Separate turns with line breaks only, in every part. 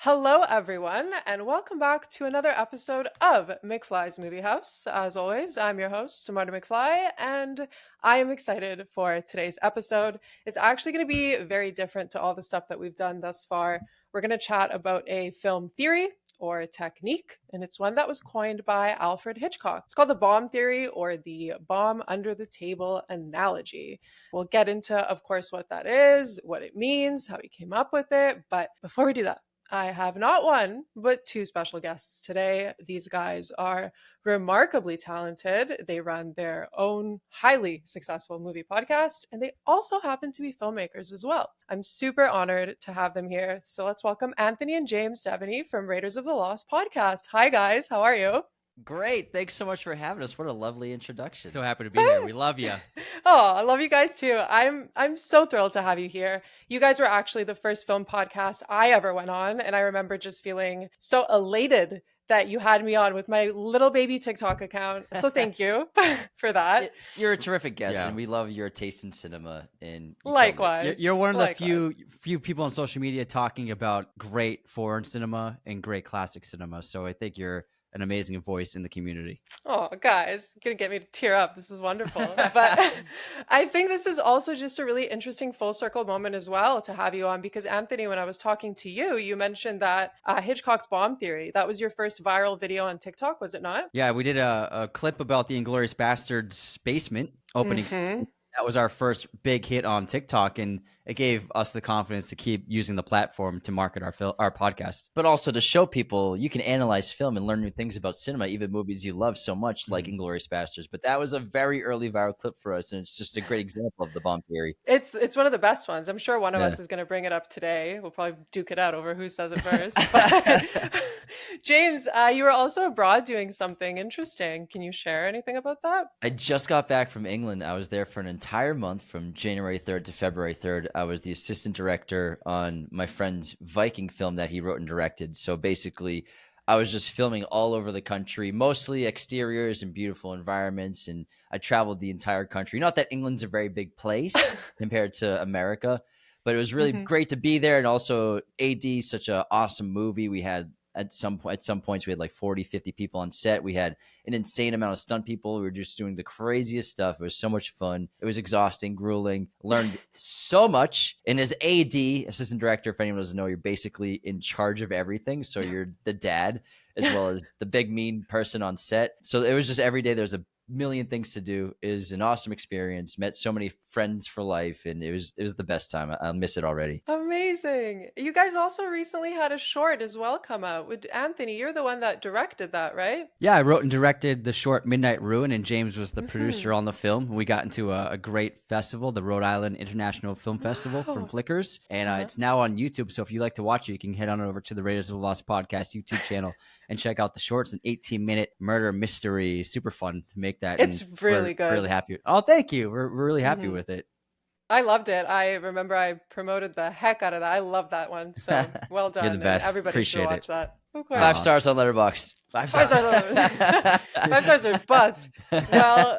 Hello, everyone, and welcome back to another episode of McFly's Movie House. As always, I'm your host, Marta McFly, and I am excited for today's episode. It's actually going to be very different to all the stuff that we've done thus far. We're going to chat about a film theory or technique, and it's one that was coined by Alfred Hitchcock. It's called the bomb theory or the bomb under the table analogy. We'll get into, of course, what that is, what it means, how he came up with it. But before we do that, I have not one, but two special guests today. These guys are remarkably talented. They run their own highly successful movie podcast, and they also happen to be filmmakers as well. I'm super honored to have them here. So let's welcome Anthony and James Devaney from Raiders of the Lost podcast. Hi, guys. How are you?
Great. Thanks so much for having us. What a lovely introduction.
So happy to be here. We love you.
Oh, I love you guys too. I'm so thrilled to have you here. You guys were actually the first film podcast I ever went on, and I remember just feeling so elated that you had me on with my little baby TikTok account. So thank you for that.
You're a terrific guest,
Yeah.
and we love your taste in cinema. And
Likewise.
You're one of the
Likewise.
few people on social media talking about great foreign cinema and great classic cinema. So I think you're an amazing voice in the community.
Oh, guys, you're going to get me to tear up. This is wonderful. But I think this is also just a really interesting full circle moment as well to have you on because, Anthony, when I was talking to you, you mentioned that Hitchcock's bomb theory, that was your first viral video on TikTok, was it not?
Yeah, we did a clip about the Inglourious Bastards basement opening.
Mhm.
That was our first big hit on TikTok, and it gave us the confidence to keep using the platform to market our podcast.
But also to show people you can analyze film and learn new things about cinema, even movies you love so much, like Inglourious Bastards. But that was a very early viral clip for us, and it's just a great example of the bomb theory.
It's one of the best ones. I'm sure one of
Yeah.
us is going to bring it up today. We'll probably duke it out over who says it first. But James, you were also abroad doing something interesting. Can you share anything about that?
I just got back from England. I was there for an entire month from January 3rd to February 3rd. I was the assistant director on my friend's Viking film that he wrote and directed. So basically, I was just filming all over the country, mostly exteriors and beautiful environments. And I traveled the entire country. Not that England's a very big place compared to America, but it was really
Mhm.
great to be there. And also AD, such an awesome movie. We had at some points we had like 40, 50 people on set. We had an insane amount of stunt people. We were just doing the craziest stuff. It was so much fun. It was exhausting, grueling, learned so much. And as AD, assistant director, if anyone doesn't know, you're basically in charge of everything. So you're the dad as well as the big mean person on set. So it was just every day there's a million things to do. It was an awesome experience. Met so many friends for life, and it was the best time. I'll miss it already.
Amazing. You guys also recently had a short as well come out. With Anthony, you're the one that directed that, right?
Yeah, I wrote and directed the short Midnight Ruin, and James was the producer on the film. We got into a great festival, the Rhode Island International Film Festival
Wow.
from Flickrs, and
Uh-huh.
it's now on YouTube. So if you like to watch it, you can head on over to the Raiders of the Lost podcast YouTube channel and check out the shorts. An 18-minute murder mystery, super fun to make that.
It's
and
really
we're
good.
Really happy. Oh, thank you. We're really happy
Mhm.
with it.
I loved it. I remember I promoted the heck out of that. I love that one. So well done.
You're the
and
best.
everybody
Appreciate
should
it.
watch that. Of course.
5 stars on Letterboxd.
5
Five
stars.
stars. 5 stars are bust. Well,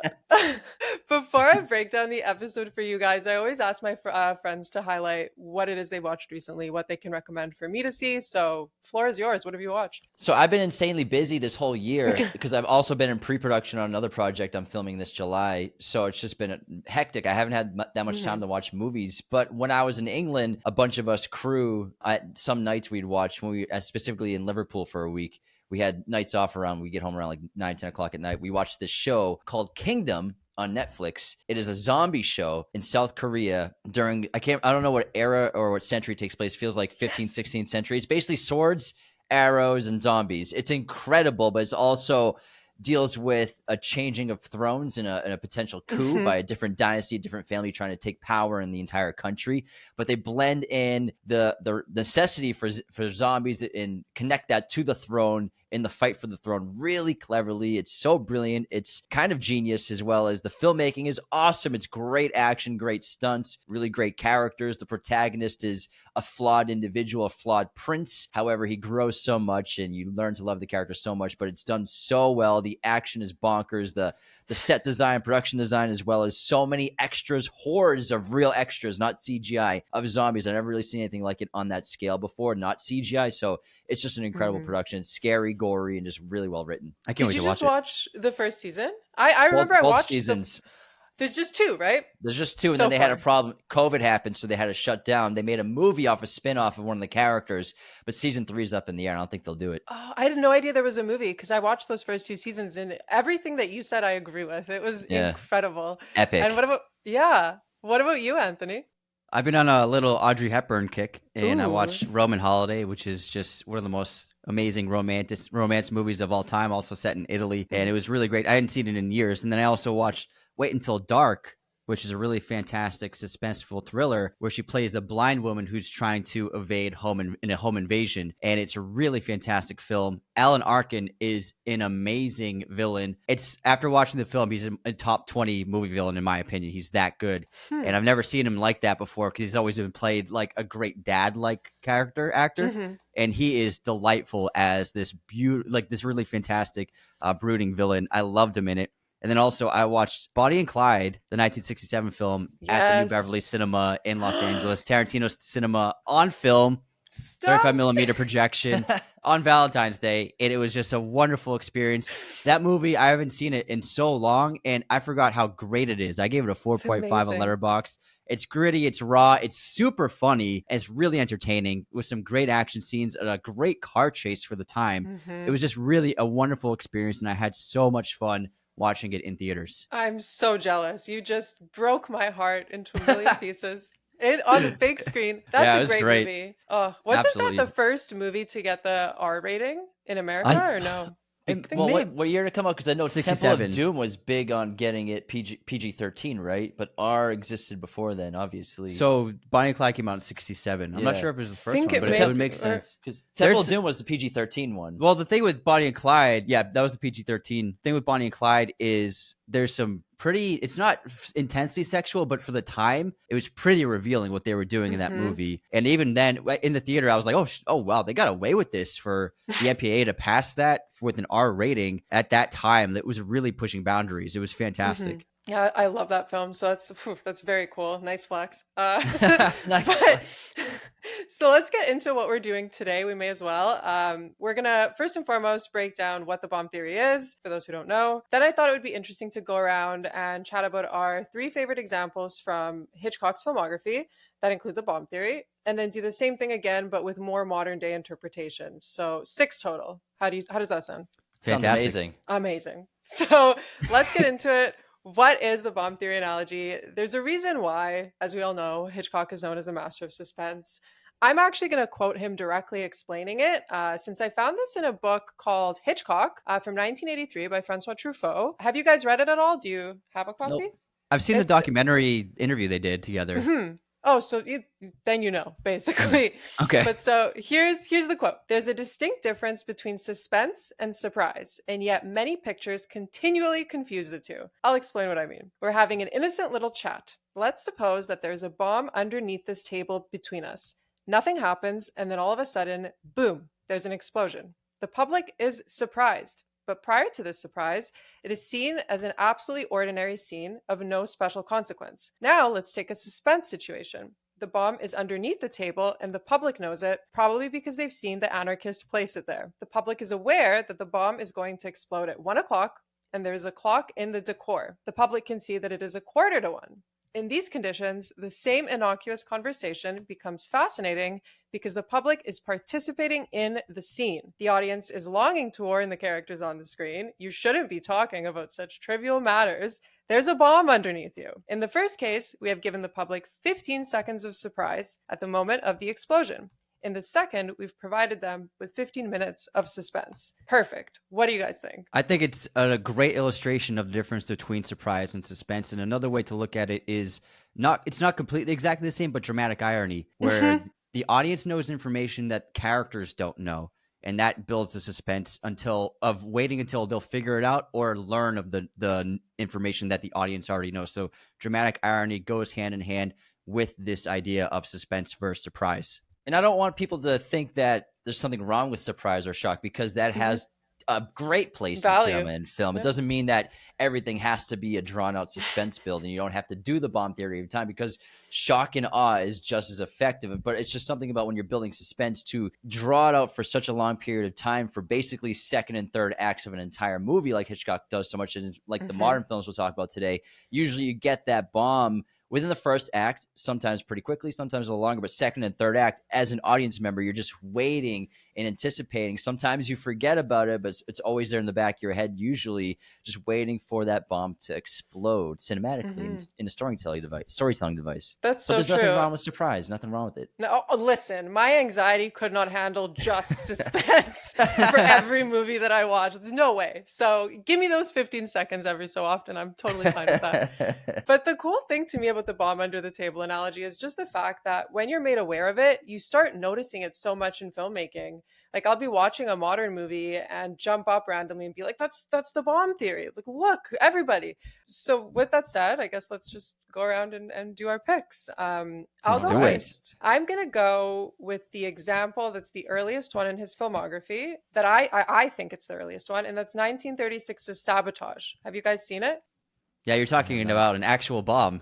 before I break down the episode for you guys, I always ask my friends to highlight what it is they watched recently, what they can recommend for me to see. So, floor is yours. What have you watched?
So I've been insanely busy this whole year because I've also been in pre-production on another project I'm filming this July. So it's just been hectic. I haven't had that much time to watch movies. But when I was in England, a bunch of us crew, some nights we'd watch, when we specifically in Liverpool for a week, we had nights off around, we get home around like 9, 10 o'clock at night. We watched this show called Kingdom on Netflix. It is a zombie show in South Korea during, I don't know what era or what century it takes place. It feels like 15th,
Yes.
16th century. It's basically swords, arrows, and zombies. It's incredible, but it's also deals with a changing of thrones and a potential coup by a different dynasty, a different family trying to take power in the entire country. But they blend in the necessity for zombies and connect that to the throne in the fight for the throne really cleverly. It's so brilliant. It's kind of genius, as well as the filmmaking is awesome. It's great action, great stunts, really great characters. The protagonist is a flawed individual, a flawed prince. However, he grows so much and you learn to love the character so much, but it's done so well. The action is bonkers. The set design, production design, as well as so many extras, hordes of real extras, not CGI, of zombies. I've never really seen anything like it on that scale before, not CGI. So it's just an incredible production. It's scary, gory, and just really well written.
I can't wait to watch it.
Did you just watch the first season? I remember I
both
watched
seasons.
There's just 2, right?
There's just 2, and
So
then they had a
far.
problem. COVID happened, so they had to shut down. They made a movie off a spin-off of one of the characters, but season 3 is up in the air. I don't think they'll do it.
Oh, I had no idea there was a movie because I watched those first 2 seasons and everything that you said I agree with. It was incredible.
Epic.
And what about you, Anthony?
I've been on a little Audrey Hepburn kick, and I
Ooh.
watched Roman Holiday, which is just one of the most amazing romance movies of all time, also set in Italy, and it was really great. I hadn't seen it in years. And then I also watched Wait Until Dark, which is a really fantastic suspenseful thriller where she plays a blind woman who's trying to evade in a home invasion. And it's a really fantastic film. Alan Arkin is an amazing villain. It's after watching the film, he's a top 20 movie villain, in my opinion. He's that good. And I've never seen him like that before because he's always been played like a great dad-like actor. And he is delightful as this this really fantastic brooding villain. I loved him in it. And then also I watched Bonnie and Clyde, the 1967 film, at the New
Yes.
Beverly Cinema in Los Angeles, Tarantino's cinema, on film,
Stop.
35 millimeter projection on Valentine's Day. And it was just a wonderful experience. That movie, I haven't seen it in so long, and I forgot how great it is. I gave it a 4.5 on
amazing.
Letterboxd. It's gritty, it's raw, it's super funny, and it's really entertaining with some great action scenes and a great car chase for the time. It was just really a wonderful experience, and I had so much fun watching it in theaters.
I'm so jealous. You just broke my heart into a million pieces. On the big screen.
Yeah, it
That's
was
a great
great.
movie. Oh, wasn't
Absolutely.
that the first movie to get the R rating in America or no?
And,
think
well,
so.
what year did it come out? Because I know Temple
67.
of Doom was big on getting it PG-13, right? But R existed before then, obviously.
So Bonnie and Clyde came out in 67. I'm not
Yeah.
sure if it was the first
Think
one,
it
but
may-
it would make
or-
sense.
because Temple
There's-
of Doom was the PG-13 one.
Well, the thing with Bonnie and Clyde, yeah, that was the PG-13. Thing with Bonnie and Clyde is there's some it's not intensely sexual, but for the time, it was pretty revealing what they were doing in that movie. And even then, in the theater, I was like, oh wow, they got away with this for the MPAA to pass that with an R rating at that time. That was really pushing boundaries. It was fantastic.
Yeah, I love that film. So that's very cool. Nice flex.
Nice
But- so let's get into what we're doing today. We may as well. We're going to first and foremost break down what the bomb theory is, for those who don't know. Then I thought it would be interesting to go around and chat about our 3 favorite examples from Hitchcock's filmography that include the bomb theory, and then do the same thing again, but with more modern day interpretations. So 6 total. How does that sound?
Sounds
Fantastic.
amazing.
Amazing. So let's get into it. What is the bomb theory analogy? There's a reason why, as we all know, Hitchcock is known as the master of suspense. I'm actually going to quote him directly explaining it, since I found this in a book called Hitchcock from 1983 by Francois Truffaut. Have you guys read it at all? Do you have a copy?
Nope.
I've seen the
It's-
documentary interview they did together.
Oh, so then you know, basically.
Okay.
But so here's the quote. There's a distinct difference between suspense and surprise, and yet many pictures continually confuse the two. I'll explain what I mean. We're having an innocent little chat. Let's suppose that there's a bomb underneath this table between us. Nothing happens, and then all of a sudden, boom, there's an explosion. The public is surprised. But prior to this surprise, it is seen as an absolutely ordinary scene of no special consequence. Now, let's take a suspense situation. The bomb is underneath the table and the public knows it, probably because they've seen the anarchist place it there. The public is aware that the bomb is going to explode at 1 o'clock, and there's a clock in the decor. The public can see that it is 1:45. In these conditions, the same innocuous conversation becomes fascinating because the public is participating in the scene. The audience is longing to warn the characters on the screen, you shouldn't be talking about such trivial matters. There's a bomb underneath you. In the first case, we have given the public 15 seconds of surprise at the moment of the explosion. In the second, we've provided them with 15 minutes of suspense. Perfect. What do you guys think?
I think it's a great illustration of the difference between surprise and suspense. And another way to look at it is it's not completely exactly the same, but dramatic irony, where the audience knows information that characters don't know. And that builds the suspense of waiting until they'll figure it out or learn of the information that the audience already knows. So dramatic irony goes hand in hand with this idea of suspense versus surprise.
And I don't want people to think that there's something wrong with surprise or shock, because that has a great place in
Value.
cinema and film. It doesn't mean that everything has to be a drawn out suspense build and you don't have to do the bomb theory every time, because shock and awe is just as effective. But it's just something about when you're building suspense to draw it out for such a long period of time for basically second and third acts of an entire movie, like Hitchcock does so much, and like the modern films we'll talk about today. Usually you get that bomb within the first act, sometimes pretty quickly, sometimes a little longer, but second and third act, as an audience member, you're just waiting and anticipating. Sometimes you forget about it, but it's always there in the back of your head, usually just waiting for that bomb to explode cinematically in a storytelling device.
That's so
But there's
true.
nothing wrong with surprise, nothing wrong with it.
No, listen, my anxiety could not handle just suspense for every movie that I watch. There's no way. So give me those 15 seconds every so often. I'm totally fine with that. But the cool thing to me about the bomb under the table analogy is just the fact that when you're made aware of it, you start noticing it so much in filmmaking. Like I'll be watching a modern movie and jump up randomly and be like, that's the bomb theory. Like, look, everybody. So with that said, I guess let's just go around and do our picks. I'll go first. I'm going to go with the example that's the earliest one in his filmography, that I think it's the earliest one, and that's 1936's Sabotage. Have you guys seen it?
Yeah, you're talking about an actual bomb.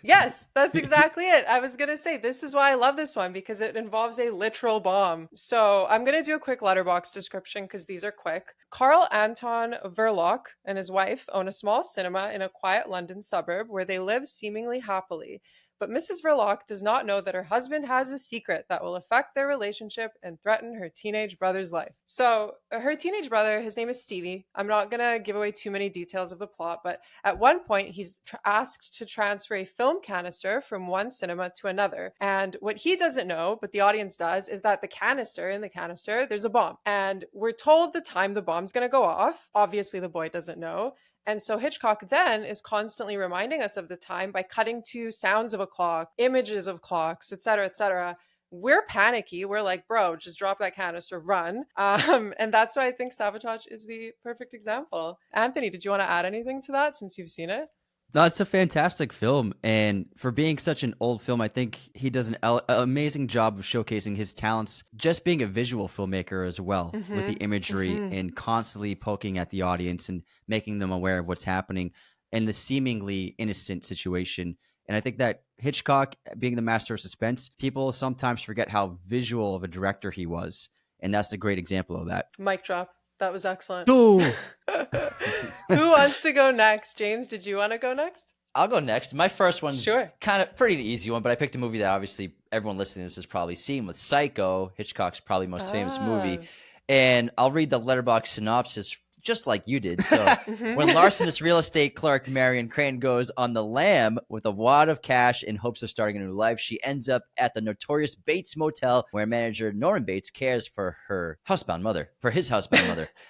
Yes, that's exactly it. I was going to say, this is why I love this one, because it involves a literal bomb. So I'm going to do a quick letterbox description because these are quick. Carl Anton Verloc and his wife own a small cinema in a quiet London suburb where they live seemingly happily. But Mrs. Verloc does not know that her husband has a secret that will affect their relationship and threaten her teenage brother's life. So her teenage brother, his name is Stevie. I'm not going to give away too many details of the plot, but at one point he's asked to transfer a film canister from one cinema to another. And what he doesn't know, but the audience does, is that in the canister, there's a bomb. And we're told the time the bomb's going to go off. Obviously, the boy doesn't know. And so Hitchcock then is constantly reminding us of the time by cutting to sounds of a clock, images of clocks, et cetera, et cetera. We're panicky. We're like, bro, just drop that canister, run. And that's why I think Sabotage is the perfect example. Anthony, did you want to add anything to that since you've seen it?
No, it's a fantastic film, and for being such an old film, I think he does an amazing job of showcasing his talents, just being a visual filmmaker as well, with the imagery and constantly poking at the audience and making them aware of what's happening in the seemingly innocent situation. And I think that Hitchcock, being the master of suspense, people sometimes forget how visual of a director he was, and that's a great example of that.
Mic drop. That was excellent.
Ooh.
Who wants to go next? James, did you want to go next?
I'll go next. My first one's
Sure.
kind of pretty easy one, but I picked a movie that obviously everyone listening to this has probably seen, with Psycho, Hitchcock's probably most famous movie. And I'll read the letterbox synopsis just like you did. So when Larson, real estate clerk Marion Crane, goes on the lam with a wad of cash in hopes of starting a new life, she ends up at the notorious Bates Motel, where manager Norman Bates cares for his housebound mother.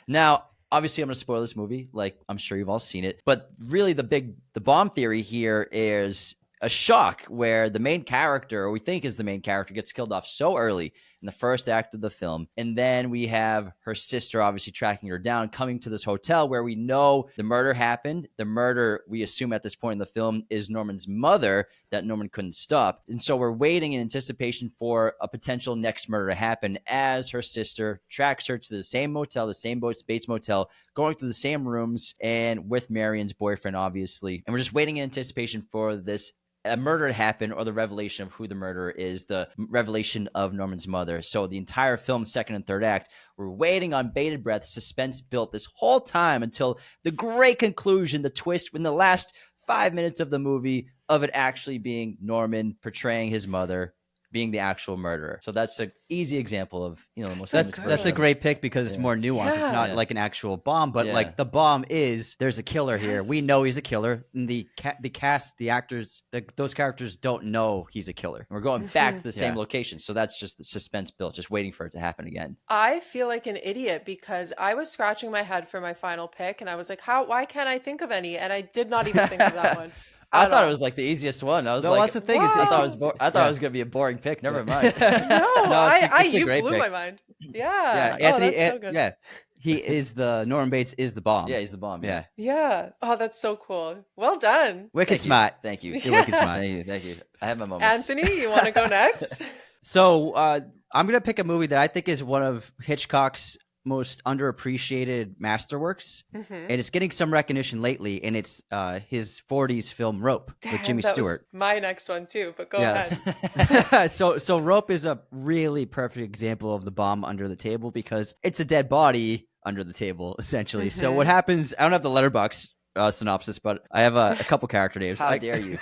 Now, obviously, I'm going to spoil this movie, like I'm sure you've all seen it. But really, the bomb theory here is a shock where the main character, or we think is the main character, gets killed off so early in the first act of the film. And then we have her sister obviously tracking her down, coming to this hotel where we know the murder happened. The murder, we assume at this point in the film, is Norman's mother that Norman couldn't stop. And so we're waiting in anticipation for a potential next murder to happen as her sister tracks her to the same motel, the same Bates Motel, going through the same rooms and with Marion's boyfriend, obviously. And we're just waiting in anticipation for this a murder happened, or the revelation of who the murderer is, the revelation of Norman's mother. So the entire film, second and third act, we're waiting on bated breath, suspense built this whole time until the great conclusion, the twist in the last 5 minutes of the movie of it actually being Norman portraying his mother, being the actual murderer. So that's an easy example of, the most
that's a great pick because it's more nuanced. It's not like an actual bomb, but like the bomb is there's a killer here. We know he's a killer. And the cast, the actors, those characters don't know he's a killer.
We're going back to the same location. So that's just the suspense built, just waiting for it to happen again.
I feel like an idiot because I was scratching my head for my final pick and I was like, why can't I think of any? And I did not even think of that one.
I
at
thought
all.
it was like the easiest one. I was
No,
like,
that's the thing.
Wow.
Is
I thought it was I thought
Yeah.
it was gonna be a boring pick. Never mind.
No,
it's a
you
great
blew
pick.
my mind.
Yeah,
Yeah. Oh,
Anthony.
that's so good.
Yeah, he is the Norman Bates is the bomb.
Yeah, he's the bomb.
Yeah,
Yeah. Oh, that's so cool. Well done.
wicked
Thank you.
smart.
Thank you.
You're wicked smart.
Thank you. Thank you. I have my moments.
Anthony, you want to go next?
So I'm gonna pick a movie that I think is one of Hitchcock's most underappreciated masterworks,
Mhm.
and it's getting some recognition lately. And it's his '40s film Rope with Jimmy
that
Stewart.
was my next one too, but go
Yes.
ahead.
So Rope is a really perfect example of the bomb under the table because it's a dead body under the table essentially. So what happens? I don't have the letterbox synopsis, but I have a couple character names.
How dare you?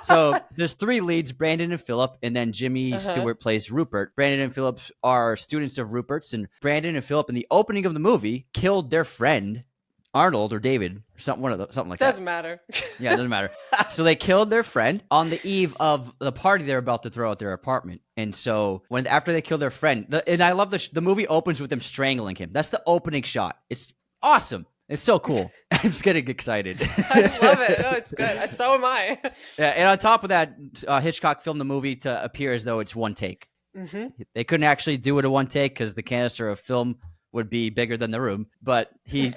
So there's three leads, Brandon and Philip, and then Jimmy Stewart plays Rupert. Brandon and Philip are students of Rupert's, and Brandon and Philip in the opening of the movie killed their friend Arnold or David, something like
Doesn't
that.
matter.
Yeah, it doesn't matter. So they killed their friend on the eve of the party they're about to throw at their apartment. And so after they killed their friend, and I love the movie opens with them strangling him. That's the opening shot. It's awesome. It's so cool. I'm just getting excited.
I just love it. No, it's good. So am I.
Yeah, and on top of that, Hitchcock filmed the movie to appear as though it's one take. They couldn't actually do it in one take because the canister of film would be bigger than the room. But he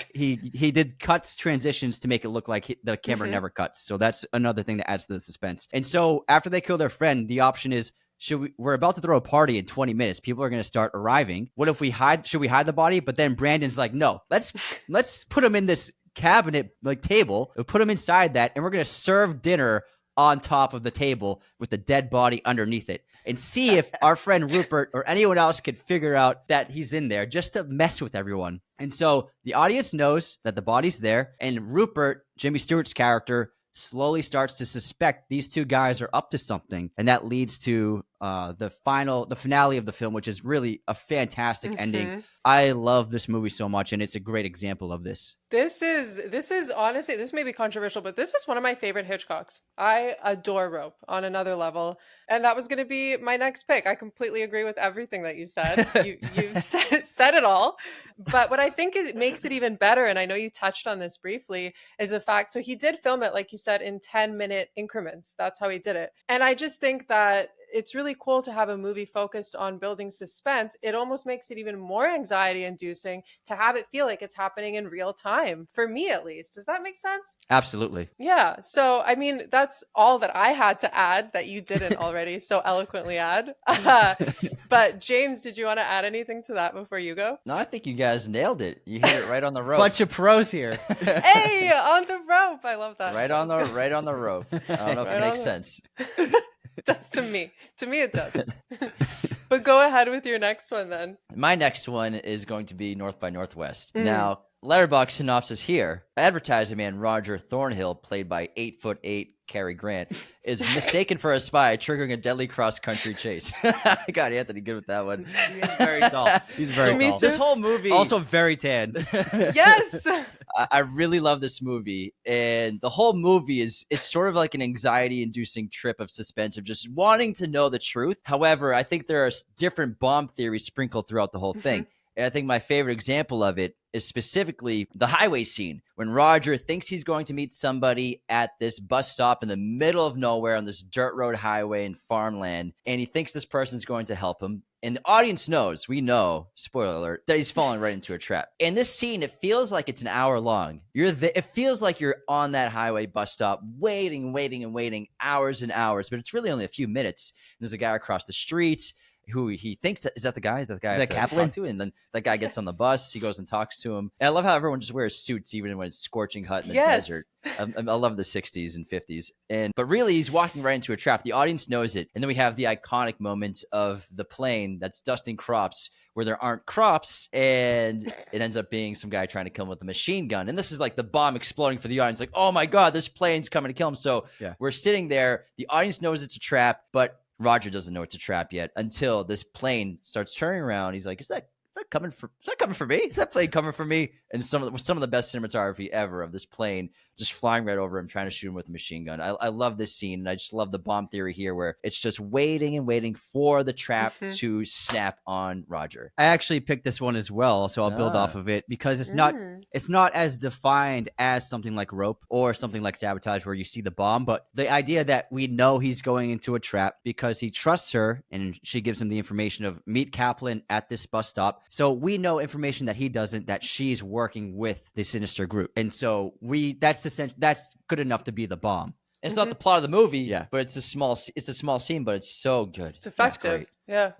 did cuts, transitions to make it look like the camera never cuts. So that's another thing that adds to the suspense. And so after they kill their friend, the option is, we're about to throw a party in 20 minutes. People are going to start arriving. What if should we hide the body? But then Brandon's like, no, let's put him in this cabinet, like table. We'll put him inside that, and we're going to serve dinner on top of the table with the dead body underneath it and see if our friend Rupert or anyone else could figure out that he's in there just to mess with everyone. And so the audience knows that the body's there, and Rupert, Jimmy Stewart's character, slowly starts to suspect these two guys are up to something, and that leads to the finale of the film, which is really a fantastic ending. I love this movie so much, and it's a great example of this.
This is honestly, this may be controversial, but this is one of my favorite Hitchcocks. I adore Rope on another level, and that was going to be my next pick. I completely agree with everything that you said. You said it all. But what I think makes it even better, and I know you touched on this briefly, is the fact, so he did film it, like you said, in 10-minute increments. That's how he did it. And I just think that it's really cool to have a movie focused on building suspense. It almost makes it even more anxiety inducing to have it feel like it's happening in real time, for me at least. Does that make sense?
Absolutely.
Yeah. So, I mean, that's all that I had to add that you didn't already so eloquently add. But James, did you want to add anything to that before you go?
No, I think you guys nailed it. You hit it right on the rope.
Bunch of pros here.
Hey, on the rope. I love that.
right on the rope. I don't know if
Right
it makes
on
sense.
That's to me. To me, it does. But go ahead with your next one then.
My next one is going to be North by Northwest. Now, letterbox synopsis here. Advertising man Roger Thornhill, played by 8'8" Cary Grant, is mistaken for a spy, triggering a deadly cross-country chase. I got Anthony good with that one.
He is very tall. He's very
me
tall.
too.
This whole movie...
Also very tan.
Yes.
I really love this movie, and the whole movie it's sort of like an anxiety-inducing trip of suspense of just wanting to know the truth. However, I think there are different bomb theories sprinkled throughout the whole thing. And I think my favorite example of it is specifically the highway scene when Roger thinks he's going to meet somebody at this bus stop in the middle of nowhere on this dirt road highway in farmland, and he thinks this person's going to help him. And the audience knows, we know, spoiler alert, that he's falling right into a trap. In this scene, it feels like it's an hour long. It feels like you're on that highway bus stop waiting hours and hours, but it's really only a few minutes. And there's a guy across the street who he thinks is that the guy? Is that the guy?
Is that
I have to
Kaplan?
talk to? And then that guy gets on the bus. He goes and talks to him. And I love how everyone just wears suits even when it's scorching hot in the desert. I love the 60s and 50s. But really, he's walking right into a trap. The audience knows it. And then we have the iconic moment of the plane that's dusting crops where there aren't crops, and it ends up being some guy trying to kill him with a machine gun. And this is like the bomb exploding for the audience. Like, oh my God, this plane's coming to kill him. So we're sitting there. The audience knows it's a trap, but Roger doesn't know it's a trap yet until this plane starts turning around. He's like, is that It's not coming for me. Is that plane coming for me? And some of the best cinematography ever of this plane just flying right over him, trying to shoot him with a machine gun. I love this scene, and I just love the bomb theory here, where it's just waiting and waiting for the trap to snap on Roger.
I actually picked this one as well, so I'll build off of it, because it's not as defined as something like Rope or something like Sabotage, where you see the bomb, but the idea that we know he's going into a trap because he trusts her, and she gives him the information of meet Kaplan at this bus stop. So we know information that he doesn't, that she's working with the sinister group, and so that's good enough to be the bomb.
It's not the plot of the movie, but it's a small scene, but it's so good.
It's effective.
Yeah.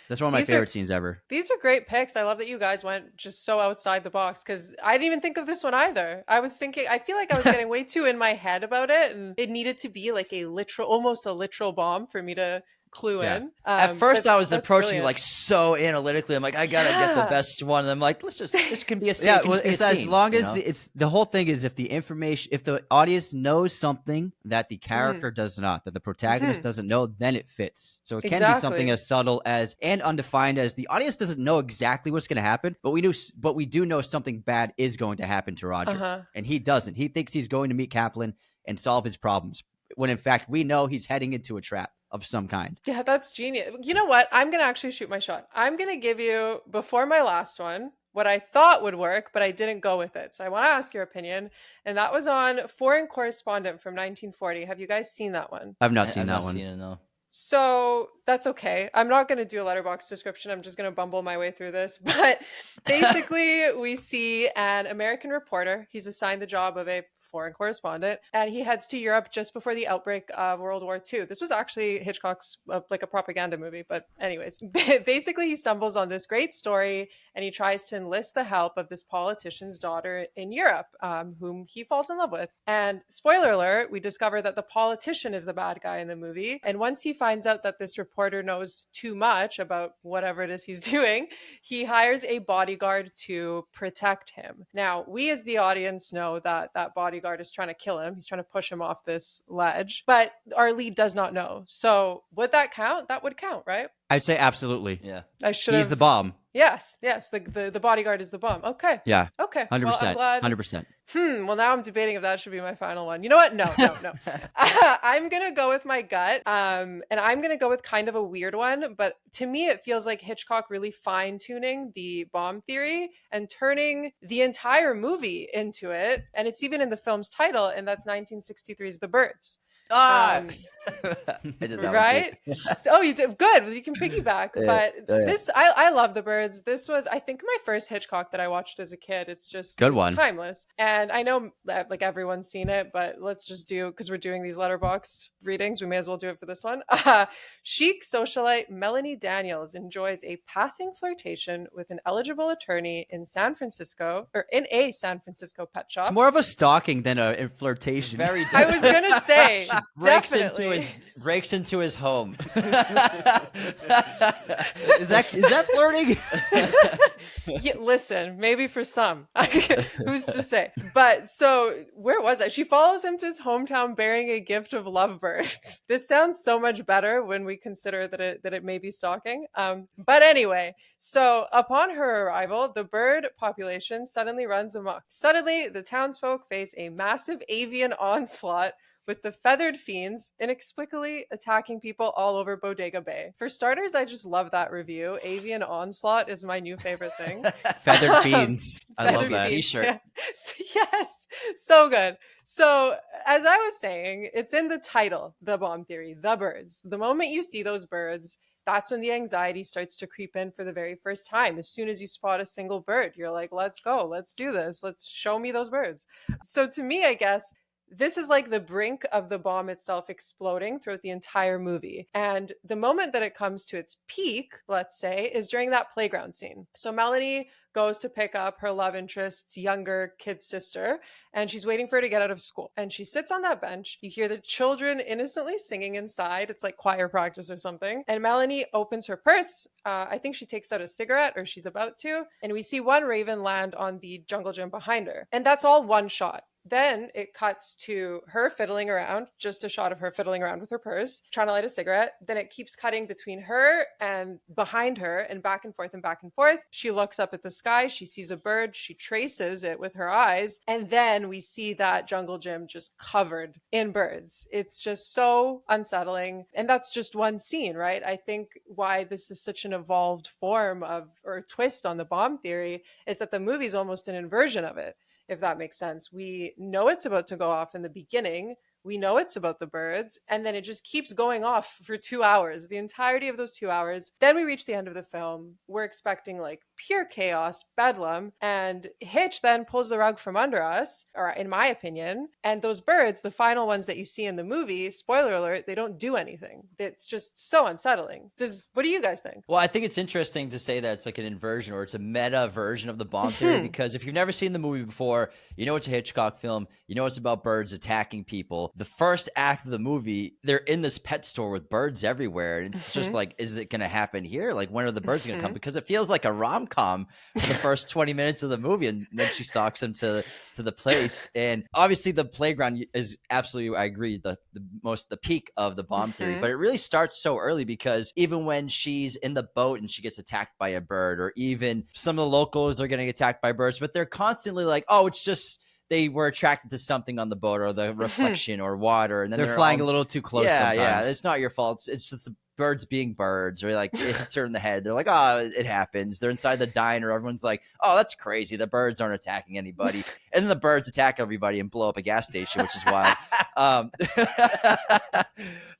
That's one of my favorite scenes ever.
These are great picks. I love that you guys went just so outside the box, because I didn't even think of this one either. I feel like I was getting way too in my head about it, and it needed to be like almost a literal bomb for me to clue in.
At first I was approaching it like so analytically. I'm like, I gotta get the best one. And I'm like, this can be a scene.
Yeah, well, it's as long as it's the whole thing is, if the audience knows something that the character does not, that the protagonist doesn't know, then it fits. So it can be something as subtle as and undefined as the audience doesn't know exactly what's going to happen, but we do know something bad is going to happen to Roger, and he doesn't. He thinks he's going to meet Kaplan and solve his problems, when in fact we know he's heading into a trap of some kind.
Yeah, that's genius. You know what? I'm going to actually shoot my shot. I'm going to give you, before my last one, what I thought would work, but I didn't go with it. So I want to ask your opinion. And that was on Foreign Correspondent from 1940. Have you guys seen that one?
I've not seen that
I've
one.
Seen it, no.
So that's okay. I'm not going to do a letterbox description. I'm just going to bumble my way through this. But basically, we see an American reporter. He's assigned the job of a foreign correspondent, and he heads to Europe just before the outbreak of World War II. This was actually Hitchcock's like a propaganda movie, but anyways, basically he stumbles on this great story, and he tries to enlist the help of this politician's daughter in Europe, whom he falls in love with. And spoiler alert, we discover that the politician is the bad guy in the movie. And once he finds out that this reporter knows too much about whatever it is he's doing, he hires a bodyguard to protect him. Now, we as the audience know that that bodyguard is trying to kill him. He's trying to push him off this ledge, but our lead does not know. So would that count? That would count, right?
I'd say absolutely.
Yeah.
He's the bomb.
Yes. The bodyguard is the bomb. Okay.
Yeah.
Okay.
100%.
Well,
100%.
Well, now I'm debating if that should be my final one. You know what? No. I'm going to go with my gut. And I'm going to go with kind of a weird one, but to me, it feels like Hitchcock really fine-tuning the bomb theory and turning the entire movie into it. And it's even in the film's title, and that's 1963's The Birds.
I did that
right? Oh, you did good. You can piggyback. This, I love The Birds. This was, I think, my first Hitchcock that I watched as a kid. It's just
good one,
timeless. And I know like everyone's seen it, but let's just do, because we're doing these letterbox readings, we may as well do it for this one. Chic socialite Melanie Daniels enjoys a passing flirtation with an eligible attorney in a San Francisco pet shop.
It's more of a stalking than a flirtation.
Very.
I was gonna say.
Breaks into his home.
Is that flirting?
Yeah, listen, maybe for some. Who's to say? But so where was I? She follows him to his hometown bearing a gift of lovebirds. This sounds so much better when we consider that it may be stalking. But anyway, so upon her arrival, the bird population suddenly runs amok. Suddenly, the townsfolk face a massive avian onslaught, with the feathered fiends inexplicably attacking people all over Bodega Bay. For starters, I just love that review. Avian onslaught is my new favorite thing.
Feathered fiends. I love that
t-shirt.
Yeah. Yes, so good. So as I was saying, it's in the title, The Bomb Theory, The Birds. The moment you see those birds, that's when the anxiety starts to creep in for the very first time. As soon as you spot a single bird, you're like, let's go, let's do this. Let's show me those birds. So to me, I guess, this is like the brink of the bomb itself exploding throughout the entire movie. And the moment that it comes to its peak, let's say, is during that playground scene. So Melanie goes to pick up her love interest's younger kid sister, and she's waiting for her to get out of school. And she sits on that bench. You hear the children innocently singing inside. It's like choir practice or something. And Melanie opens her purse. I think she takes out a cigarette, or she's about to. And we see one raven land on the jungle gym behind her. And that's all one shot. Then it cuts to her fiddling around, just a shot of her fiddling around with her purse, trying to light a cigarette. Then it keeps cutting between her and behind her and back and forth and back and forth. She looks up at the sky. She sees a bird. She traces it with her eyes. And then we see that jungle gym just covered in birds. It's just so unsettling. And that's just one scene, right? I think why this is such an evolved form of, or twist on the bomb theory, is that the movie's almost an inversion of it, if that makes sense. We know it's about to go off in the beginning. We know it's about the birds, and then it just keeps going off for 2 hours, the entirety of those 2 hours. Then we reach the end of the film. We're expecting like pure chaos, bedlam, and Hitch then pulls the rug from under us, or in my opinion. And those birds, the final ones that you see in the movie, spoiler alert, they don't do anything. It's just so unsettling. What do you guys think?
Well, I think it's interesting to say that it's like an inversion or it's a meta version of the bomb theory, because if you've never seen the movie before, you know it's a Hitchcock film, you know it's about birds attacking people. The first act of the movie, they're in this pet store with birds everywhere, and it's just like, is it going to happen here? Like, when are the birds going to come? Because it feels like a rom-com for the first 20 minutes of the movie, and then she stalks him to the place. And obviously the playground is absolutely, I agree, the peak of the bomb theory, but it really starts so early, because even when she's in the boat and she gets attacked by a bird, or even some of the locals are getting attacked by birds, but they're constantly like, oh, it's just they were attracted to something on the boat, or the reflection or water, and then
they're flying a little too close.
Yeah, it's not your fault. It's just the birds being birds, or like it hits her in the head. They're like, oh, it happens. They're inside the diner. Everyone's like, oh, that's crazy. The birds aren't attacking anybody. And then the birds attack everybody and blow up a gas station, which is wild.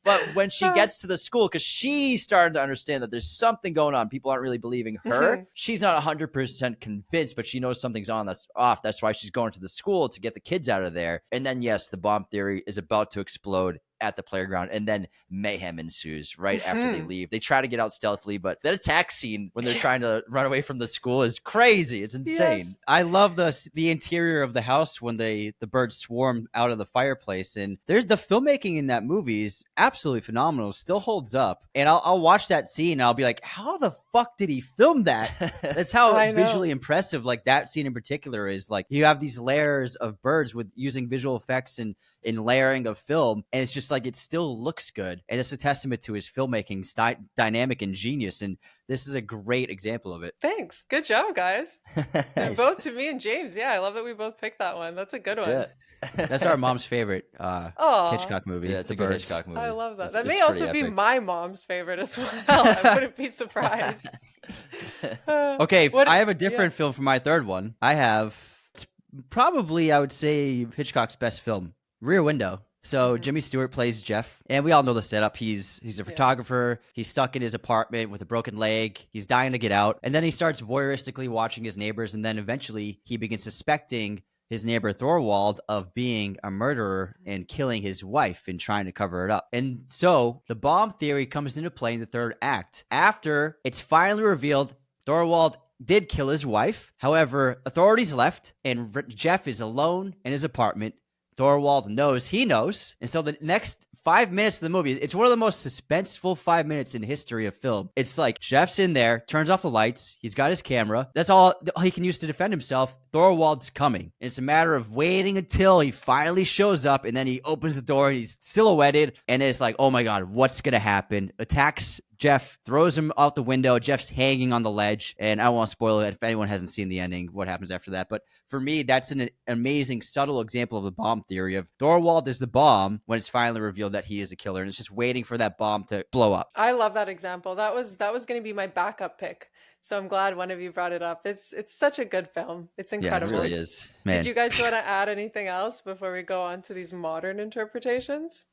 But when she gets to the school, because she started to understand that there's something going on, people aren't really believing her. She's not 100% convinced, but she knows something's on, that's off. That's why she's going to the school to get the kids out of there. And then, yes, the bomb theory is about to explode at the playground, and then mayhem ensues right after they leave. They try to get out stealthily, but that attack scene when they're trying to run away from the school is crazy. It's insane.
Yes.
I love the interior of the house when the birds swarm out of the fireplace, and there's the filmmaking in that movie is absolutely phenomenal. Still holds up, and I'll watch that scene and I'll be like, how the fuck did he film that? That's how visually impressive, like that scene in particular is. Like, you have these layers of birds with using visual effects and in layering of film, and it's just like it still looks good, and it's a testament to his filmmaking dynamic and genius, and this is a great example of it.
Thanks, good job, guys.
Nice.
Both to me and James. Yeah, I love that we both picked that one. That's a good one.
Yeah.
That's our mom's favorite Hitchcock movie.
Yeah, it's a good Hitchcock movie.
I love that.
It's
That may
pretty
also be
epic.
my mom's favorite as well. I wouldn't be surprised.
Okay, I have a different film for my third one. I have probably, I would say, Hitchcock's best film, Rear Window. So Jimmy Stewart plays Jeff, and we all know the setup. He's a photographer. He's stuck in his apartment with a broken leg. He's dying to get out, and then he starts voyeuristically watching his neighbors, and then eventually he begins suspecting his neighbor Thorwald of being a murderer and killing his wife and trying to cover it up. And so the bomb theory comes into play in the third act. After it's finally revealed Thorwald did kill his wife. However, authorities left, and Jeff is alone in his apartment. Thorwald knows he knows. And so the next 5 minutes of the movie, it's one of the most suspenseful 5 minutes in history of film. It's like Jeff's in there, turns off the lights, he's got his camera. That's all he can use to defend himself. Thorwald's coming. It's a matter of waiting until he finally shows up, and then he opens the door, and he's silhouetted, and it's like, oh my God, what's going to happen? Attacks Jeff, throws him out the window. Jeff's hanging on the ledge, and I won't spoil it if anyone hasn't seen the ending, what happens after that. But for me, that's an amazing, subtle example of the bomb theory of Thorwald is the bomb when it's finally revealed that he is a killer, and it's just waiting for that bomb to blow up.
I love that example. That was going to be my backup pick. So I'm glad one of you brought it up. It's such a good film. It's incredible.
Yeah, it really is.
Man.
Did you guys want to add anything else before we go on to these modern interpretations?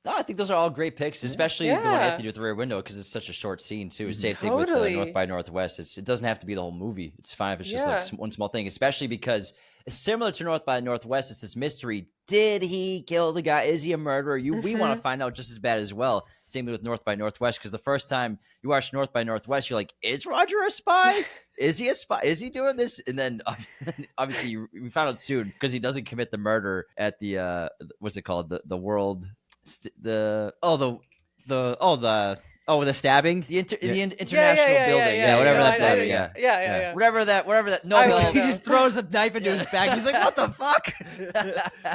No, I think those are all great picks, especially the one Anthony did with the Rear Window, because it's such a short scene too. Same thing with North by Northwest. It doesn't have to be the whole movie. It's fine if it's just like one small thing, especially because it's similar to North by Northwest. It's this mystery. Did he kill the guy? Is he a murderer? We want to find out just as bad as well. Same thing with North by Northwest, because the first time you watch North by Northwest, you're like, is Roger a spy? Is he a spy? Is he doing this? And then obviously we found out soon, because he doesn't commit the murder at the what's it called? The world.
Oh, the stabbing.
The international building.
Yeah, whatever that's
I-
like,
yeah.
Whatever that
I
Nobel.
wouldn't
He
know.
just throws a knife into his back. He's like, "What the fuck?"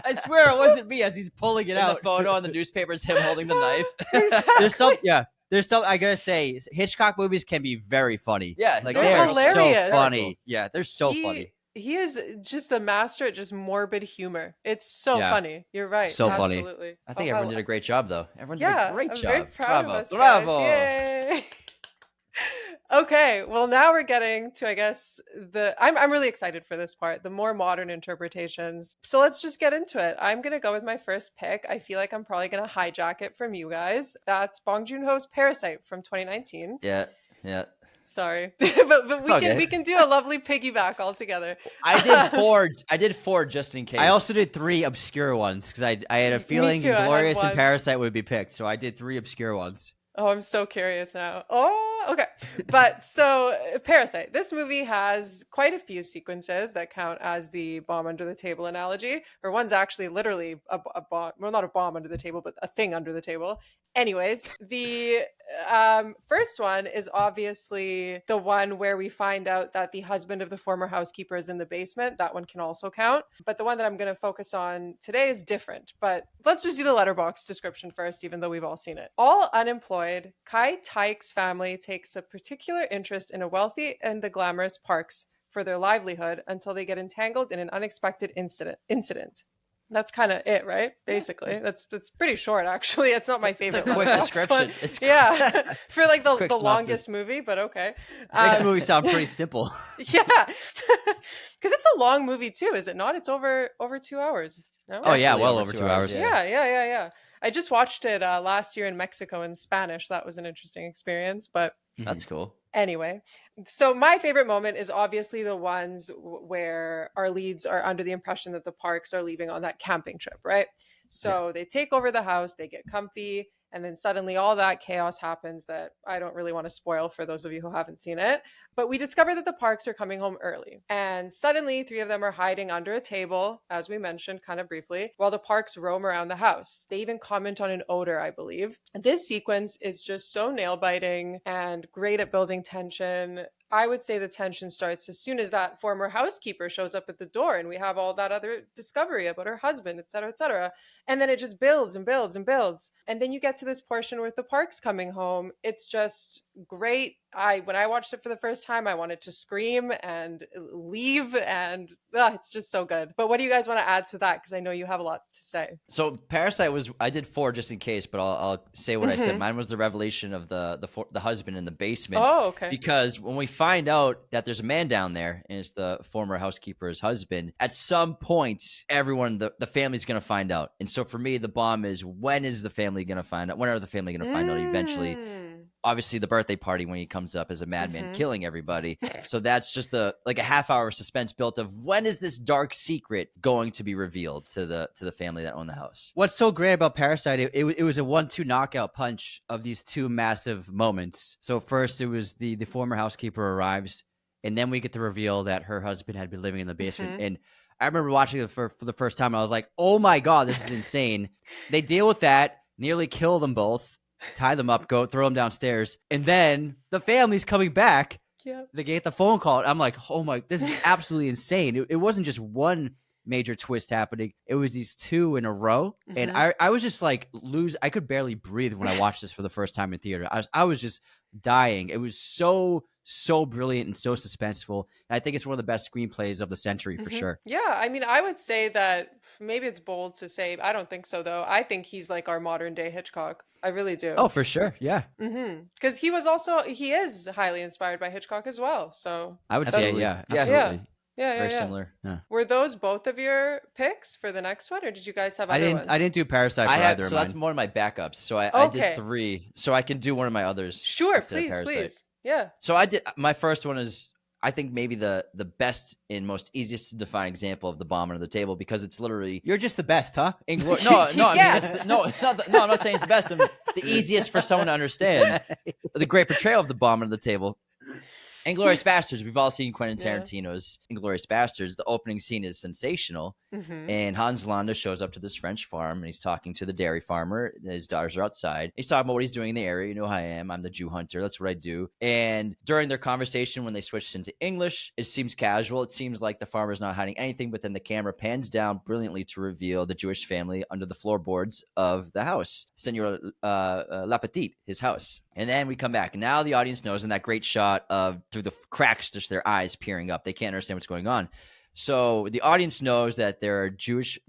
I swear it wasn't me as he's pulling it
In the
out.
photo on the newspaper is him holding the knife.
Exactly.
There's some. I gotta say, Hitchcock movies can be very funny.
Yeah,
like
they're
they are
hilarious.
so funny. Yeah, they're so funny.
He is just the master at just morbid humor. It's so
Yeah.
funny. You're right.
So funny.
Absolutely.
I think everyone did a great job, though. Everyone did
Yeah,
a great
I'm
job.
very proud
Bravo.
of us.
Bravo.
Guys. Yay. Okay, well now we're getting to, I guess, I'm really excited for this part, the more modern interpretations. So let's just get into it. I'm gonna go with my first pick. I feel like I'm probably gonna hijack it from you guys. That's Bong Joon-ho's Parasite from 2019.
Yeah.
Sorry, but
Okay.
we can do a lovely piggyback all together.
I did four just in case.
I also did 3 obscure ones because I had a feeling
too, I had
Glorious and
one.
Parasite would be picked, so I did 3 obscure ones.
Oh, I'm so curious now. Oh, okay. But so Parasite, this movie has quite a few sequences that count as the bomb under the table analogy, or one's actually literally a bomb, well, not a bomb under the table, but a thing under the table. Anyways, the first one is obviously the one where we find out that the husband of the former housekeeper is in the basement. That one can also count. But the one that I'm going to focus on today is different. But let's just do the letterbox description first, even though we've all seen it. All unemployed, Kai Taik's family takes a particular interest in a wealthy and the glamorous Parks for their livelihood until they get entangled in an unexpected incident. That's kind of it, right? Basically, that's pretty short. Actually, it's not my favorite.
It's a quick
letterbox
description.
one.
It's
Yeah, for like the
Quick
longest
synopsis.
movie, but okay.
Makes the movie sound pretty simple.
Yeah, because it's a long movie too, is it not? It's over 2 hours. No?
Oh yeah,
Definitely
well
over
over
2
2
hours,
hours.
Yeah. I just watched it last year in Mexico in Spanish. That was an interesting experience, but
That's cool.
anyway, so my favorite moment is obviously the ones where our leads are under the impression that the Parks are leaving on that camping trip, right? So they take over the house, they get comfy, and then suddenly all that chaos happens that I don't really want to spoil for those of you who haven't seen it. But we discover that the Parks are coming home early. And suddenly 3 of them are hiding under a table, as we mentioned kind of briefly, while the Parks roam around the house. They even comment on an odor, I believe. This sequence is just so nail-biting and great at building tension. I would say the tension starts as soon as that former housekeeper shows up at the door and we have all that other discovery about her husband, et cetera, et cetera. And then it just builds and builds and builds. And then you get to this portion with the Parks coming home. It's just great. When I watched it for the first time, I wanted to scream and leave, and it's just so good. But what do you guys want to add to that? Because I know you have a lot to say.
So Parasite I did 4 just in case, but I'll say what I said. Mine was the revelation of the husband in the basement.
Oh, okay.
Because when we find out that there's a man down there and it's the former housekeeper's husband, at some point, everyone, the family's going to find out. And so for me, the bomb is, when is the family going to find out? When are the family going to find out eventually? Obviously, the birthday party when he comes up as a madman killing everybody. So that's just a half-hour suspense built of, when is this dark secret going to be revealed to the family that own the house?
What's so great about Parasite, it was a 1-2 knockout punch of these 2 massive moments. So first it was the former housekeeper arrives, and then we get the reveal that her husband had been living in the basement. And I remember watching it for the first time, and I was like, oh my God, this is insane. They deal with that, nearly kill them both, tie them up, go throw them downstairs, and then the family's coming back.
Yeah.
They get the phone call. I'm like, oh my, this is absolutely insane. It wasn't just one major twist happening. It was these 2 in a row. And I was just like, I could barely breathe when I watched this for the first time in theater. I was just dying. It was so brilliant and so suspenseful. And I think it's one of the best screenplays of the century for sure.
Yeah, I mean, I would say that, maybe it's bold to say, I don't think so though. I think he's like our modern day Hitchcock. I really do.
Oh, for sure. Yeah.
Because he is highly inspired by Hitchcock as well. So
I would say,
Absolutely.
yeah.
Yeah.
Absolutely.
yeah.
Very similar.
Were those both of your picks for the next one, or did you guys have other ones?
I didn't do Parasite for
I have,
either
so
of
that's
mine.
one of my backups. So I
Okay.
did 3. So I can do one of my others.
Sure,
instead of Parasite.
please. Yeah.
So I did, my first one is, I think, maybe the best and most easiest to define example of the bomb under the table, because it's literally
You're just the best, huh?
no, I mean,
Yeah.
it's I'm not saying it's the best. The easiest for someone to understand. The great portrayal of the bomb under the table. Inglourious Bastards. We've all seen Quentin Tarantino's Inglourious Bastards. The opening scene is sensational.
Mm-hmm.
And Hans Landa shows up to this French farm and he's talking to the dairy farmer. His daughters are outside. He's talking about what he's doing in the area. You know how I am. I'm the Jew hunter. That's what I do. And during their conversation, when they switched into English, it seems casual. It seems like the farmer's not hiding anything, but then the camera pans down brilliantly to reveal the Jewish family under the floorboards of the house. Senor La Petite, his house. And then we come back. And now the audience knows in that great shot of through the cracks, just their eyes peering up. They can't understand what's going on. So the audience knows that there's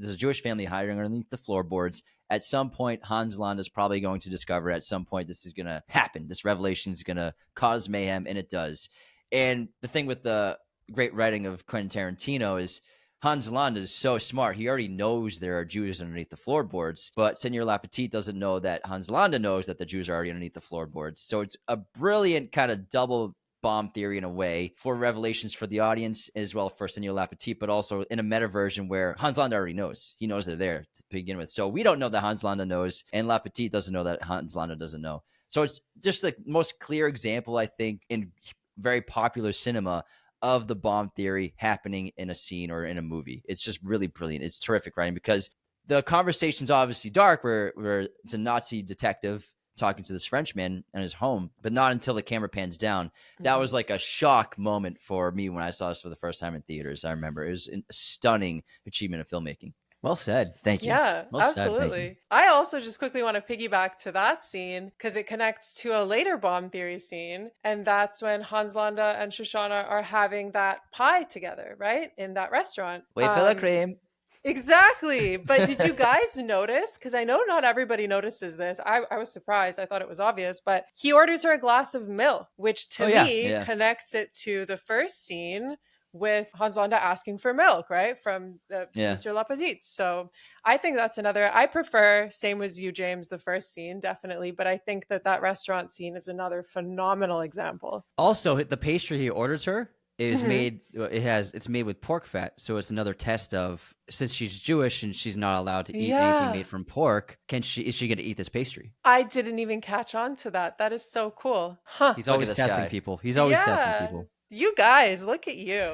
a Jewish family hiding underneath the floorboards. At some point, Hans Landa is probably going to discover at some point this is going to happen. This revelation is going to cause mayhem, and it does. And the thing with the great writing of Quentin Tarantino is Hans Landa is so smart. He already knows there are Jews underneath the floorboards, but Senor La Petite doesn't know that Hans Landa knows that the Jews are already underneath the floorboards. So it's a brilliant kind of double bomb theory in a way for revelations for the audience as well for Senor La Petite, but also in a meta version where Hans Landa already knows. He knows they're there to begin with. So we don't know that Hans Landa knows, and La Petite doesn't know that Hans Landa doesn't know. So it's just the most clear example, I think, in very popular cinema of the bomb theory happening in a scene or in a movie. It's just really brilliant. It's terrific writing because the conversation's obviously dark where it's a Nazi detective talking to this Frenchman in his home, but not until the camera pans down. That was like a shock moment for me when I saw this for the first time in theaters. I remember it was a stunning achievement of filmmaking.
Well said.
Thank you.
Yeah,
Well said.
absolutely. I also just quickly want to piggyback to that scene because it connects to a later bomb theory scene. And that's when Hans Landa and Shoshana are having that pie together, right? In that restaurant.
Wait for the cream.
Exactly. But did you guys notice? Because I know not everybody notices this. I was surprised. I thought it was obvious. But he orders her a glass of milk, which to me connects it to the first scene with Hans Landa asking for milk, right? From the Monsieur La Petite. So I think that's another, I prefer, same as you, James, the first scene, definitely. But I think that restaurant scene is another phenomenal example.
Also, the pastry he orders her is it's made with pork fat, so it's another test of, since she's Jewish and she's not allowed to eat anything made from pork, is she going to eat this pastry?
I didn't even catch on to that. That is so cool. Huh.
He's always testing people. He's always testing people.
You guys, look at you.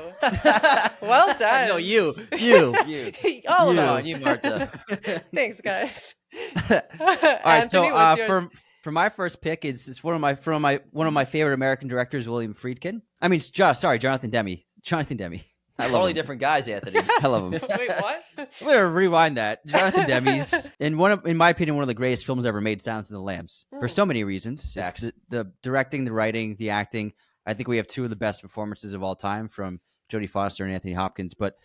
Well done.
No, you.
All
you.
of us.
You, Marta.
Thanks, guys.
All right,
Anthony, what's yours?
For my first pick, it's one of my favorite American directors, William Friedkin. I mean, Jonathan Demme. Jonathan Demme. I love
Totally
him.
different guys, Anthony.
I love him.
Wait, what?
I'm gonna rewind that. Jonathan Demme's, in my opinion, one of the greatest films ever made, Silence of the Lambs, for so many reasons. It's the directing, the writing, the acting. I think we have two of the best performances of all time from Jodie Foster and Anthony Hopkins, but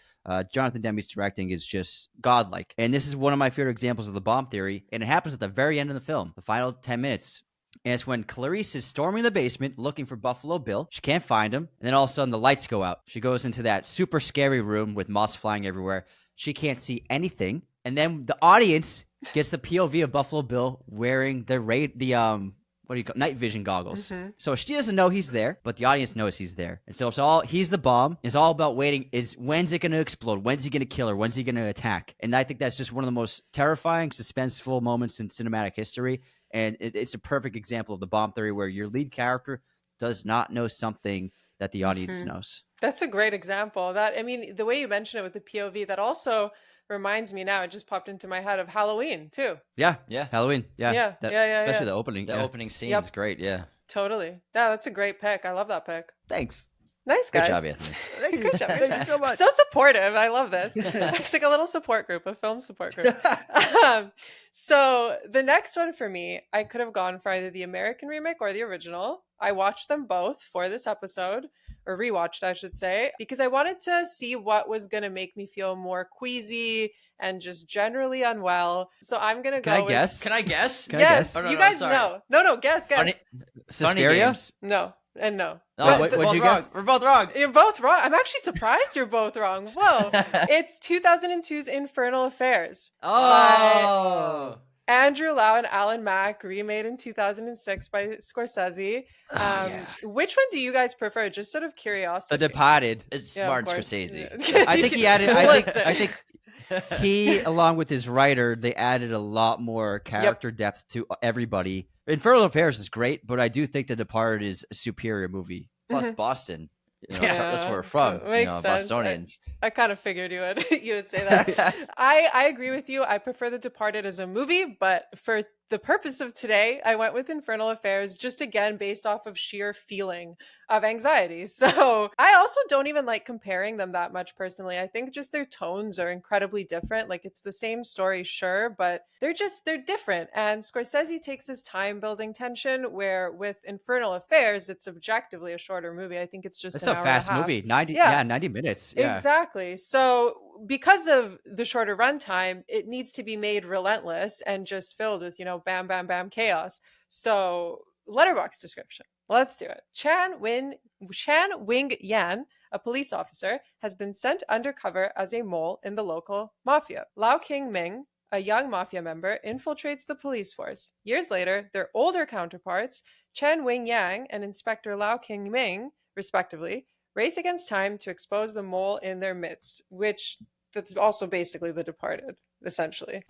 Jonathan Demme's directing is just godlike. And this is one of my favorite examples of the bomb theory, and it happens at the very end of the film, the final 10 minutes. And it's when Clarice is storming the basement looking for Buffalo Bill. She can't find him. And then all of a sudden the lights go out. She goes into that super scary room with moss flying everywhere. She can't see anything. And then the audience gets the POV of Buffalo Bill wearing night vision goggles. Mm-hmm. So she doesn't know he's there, but the audience knows he's there. And so he's the bomb. It's all about waiting. When's it going to explode? When's he going to kill her? When's he going to attack? And I think that's just one of the most terrifying, suspenseful moments in cinematic history. And it's a perfect example of the bomb theory where your lead character does not know something that the audience knows.
That's a great example. The way you mentioned it with the POV, that also reminds me now, it just popped into my head of Halloween too.
Yeah. Halloween. Yeah. Especially the opening.
The opening scene is great. Yeah.
Totally. Yeah, that's a great pick. I love that pick.
Thanks.
Nice, guys.
Good job, Anthony.
Good job.
Thank you so much.
So supportive. I love this. It's like a little support group, a film support group. So the next one for me, I could have gone for either the American remake or the original. I watched them both for this episode, or rewatched, I should say, because I wanted to see what was going to make me feel more queasy and just generally unwell. So I'm going to go
Can I guess?
Yes.
Oh, no,
you guys
sorry.
know. No, guess.
Suspiria?
No. And no.
What'd you guess?
We're both wrong.
You're both wrong. I'm actually surprised you're both wrong. Whoa. It's 2002's Infernal Affairs.
Oh.
Andrew Lau and Alan Mack, remade in 2006 by Scorsese. Which one do you guys prefer? Just out of curiosity.
The Departed.
It's smart Scorsese.
I think he added. I think he, along with his writer, they added a lot more character depth to everybody. Infernal Affairs is great, but I do think The Departed is a superior movie.
Plus Boston That's where we're from.
Makes sense.
Bostonians.
I kind of figured you would say that. I agree with you. I prefer The Departed as a movie, but for the purpose of today, I went with Infernal Affairs just again based off of sheer feeling of anxiety. So I also don't even like comparing them that much personally. I think just their tones are incredibly different. Like it's the same story, sure, but they're different. And Scorsese takes his time building tension, where with Infernal Affairs, it's objectively a shorter movie. I think it's just
It's
an
a
hour
fast
and a half.
movie. 90 minutes. Yeah.
Exactly. So because of the shorter runtime, it needs to be made relentless and just filled with, bam, bam, bam chaos. So letterbox description. Let's do it. Chan Wing Yan, a police officer, has been sent undercover as a mole in the local mafia. Lau King Ming, a young mafia member, infiltrates the police force. Years later, their older counterparts, Chen Wing Yang and Inspector Lau King Ming, respectively, race against time to expose the mole in their midst, that's also basically The Departed, essentially.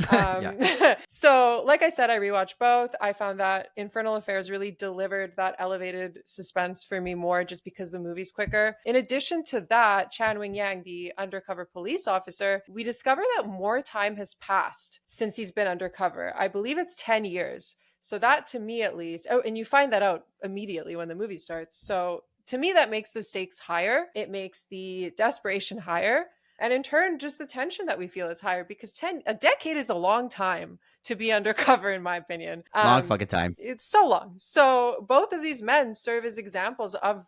So, like I said, I rewatched both. I found that Infernal Affairs really delivered that elevated suspense for me more just because the movie's quicker. In addition to that, Chan Wing Yang, the undercover police officer, we discover that more time has passed since he's been undercover. I believe it's 10 years. So that, to me at least, and you find that out immediately when the movie starts. So to me, that makes the stakes higher. It makes the desperation higher. And in turn, just the tension that we feel is higher because a decade is a long time to be undercover, in my opinion.
Long fucking time.
It's so long. So both of these men serve as examples of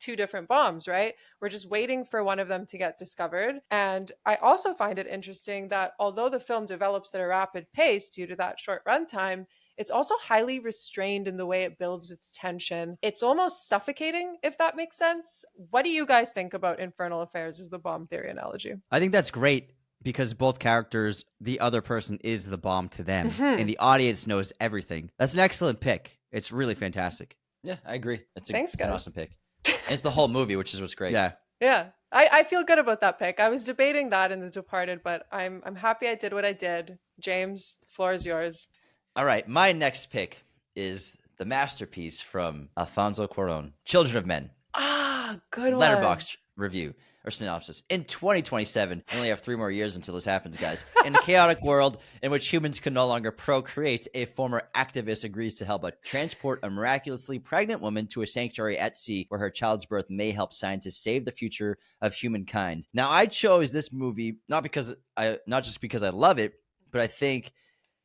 two different bombs, right? We're just waiting for one of them to get discovered. And I also find it interesting that although the film develops at a rapid pace due to that short runtime, it's also highly restrained in the way it builds its tension. It's almost suffocating, if that makes sense. What do you guys think about Infernal Affairs as the bomb theory analogy?
I think that's great because both characters, the other person is the bomb to them, and the audience knows everything. That's an excellent pick. It's really fantastic.
Yeah, I agree. It's an awesome pick. And it's the whole movie, which is what's great.
Yeah.
Yeah. I feel good about that pick. I was debating that in The Departed, but I'm happy I did what I did. James, floor is yours.
All right, my next pick is the masterpiece from Alfonso Cuarón, Children of Men.
Good one.
Letterbox review or synopsis. In 2027, we only have 3 more years until this happens, guys. In a chaotic world in which humans can no longer procreate, a former activist agrees to help transport a miraculously pregnant woman to a sanctuary at sea where her child's birth may help scientists save the future of humankind. Now, I chose this movie not just because I love it, but I think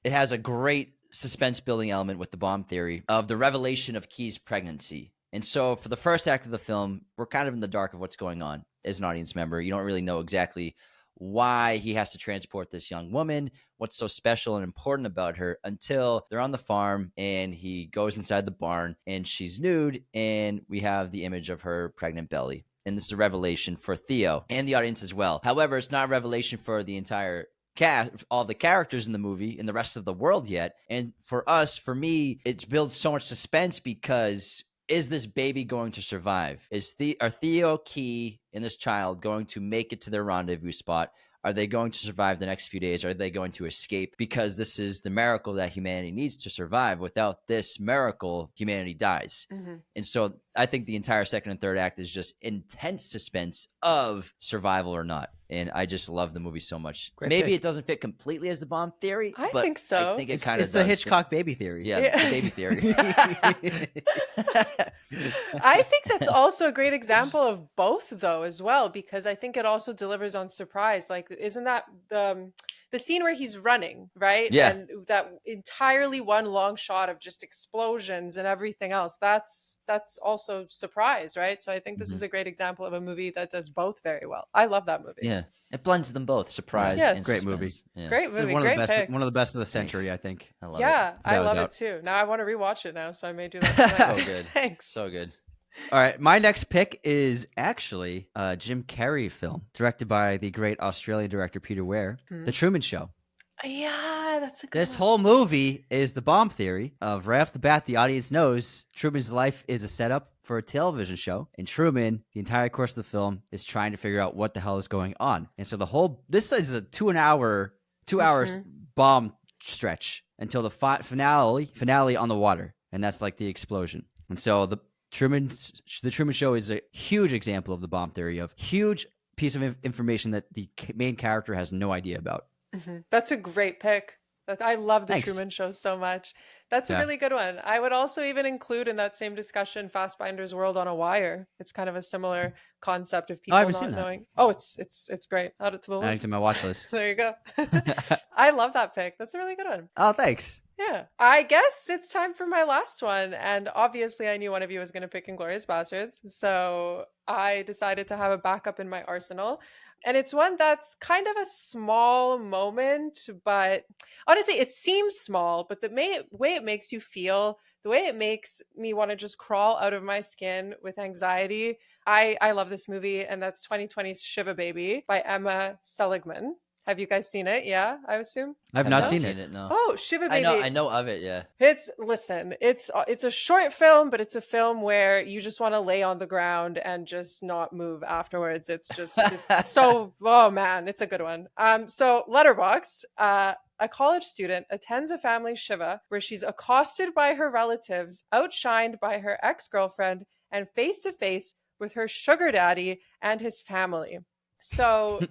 it has a great suspense building element with the bomb theory of the revelation of Key's pregnancy. And so for the first act of the film, we're kind of in the dark of what's going on as an audience member. You don't really know exactly why he has to transport this young woman, what's so special and important about her, until they're on the farm and he goes inside the barn and she's nude and we have the image of her pregnant belly. And this is a revelation for Theo and the audience as well. However, it's not a revelation for the entire cast, all the characters in the movie and the rest of the world yet. And for me, it builds so much suspense because is this baby going to survive? Are Theo, Key, and this child going to make it to their rendezvous spot? Are they going to survive the next few days? Are they going to escape? Because this is the miracle that humanity needs to survive. Without this miracle, humanity dies. Mm-hmm. And so I think the entire second and third act is just intense suspense of survival or not. And I just love the movie so much. Maybe it doesn't fit completely as the bomb theory.
I think so.
I think it kind of
does. It's the Hitchcock baby theory.
Yeah, the baby theory.
I think that's also a great example of both, though, as well, because I think it also delivers on surprise. Like, isn't that the scene where he's running, right?
Yeah.
And that entirely one long shot of just explosions and everything else. That's also surprise, right? So I think this is a great example of a movie that does both very well. I love that movie.
Yeah. It blends them both, surprise
Yes.
and
Great
suspense.
movie.
Yeah.
Great movie.
One of
Great
the best.
pick.
One of the best of the century,
Nice.
I think.
I love
Yeah, I
Without a
love
doubt.
it too. Now I want to rewatch it now, so I may do that tonight.
So good.
Thanks.
So good.
All right, my next pick is actually a Jim Carrey film directed by the great Australian director Peter Weir, The Truman Show.
Yeah, that's a good
This
one.
whole movie is the bomb theory of right off the bat, the audience knows Truman's life is a setup for a television show. And Truman, the entire course of the film, is trying to figure out what the hell is going on. And so this is a 2 hours bomb stretch until the finale on the water. And that's like the explosion. And so The Truman Show is a huge example of the bomb theory, of huge piece of information that the main character has no idea about.
That's a great pick. I love the
Thanks.
Truman Show so much. That's a
Yeah.
really good one. I would also even include in that same discussion Fassbinder's World on a Wire. It's kind of a similar concept of people
haven't
not
seen that.
knowing. Oh, it's great. Add it to the
Adding
list.
to my watch list.
There you go. I love that pick. That's a really good one.
Oh, thanks.
Yeah. I guess it's time for my last one. And obviously, I knew one of you was going to pick Inglourious Bastards. So I decided to have a backup in my arsenal. And it's one that's kind of a small moment, but honestly, it seems small, but the way it makes you feel, the way it makes me want to just crawl out of my skin with anxiety. I love this movie, and that's 2020's Shiva Baby by Emma Seligman. Have you guys seen it? Yeah, I assume.
I've not seen it.
it. No.
Oh, Shiva Baby.
I know of it. Yeah.
It's a short film, but it's a film where you just want to lay on the ground and just not move afterwards. It's so, oh man, it's a good one. So Letterboxd, a college student attends a family shiva where she's accosted by her relatives, outshined by her ex-girlfriend, and face to face with her sugar daddy and his family. So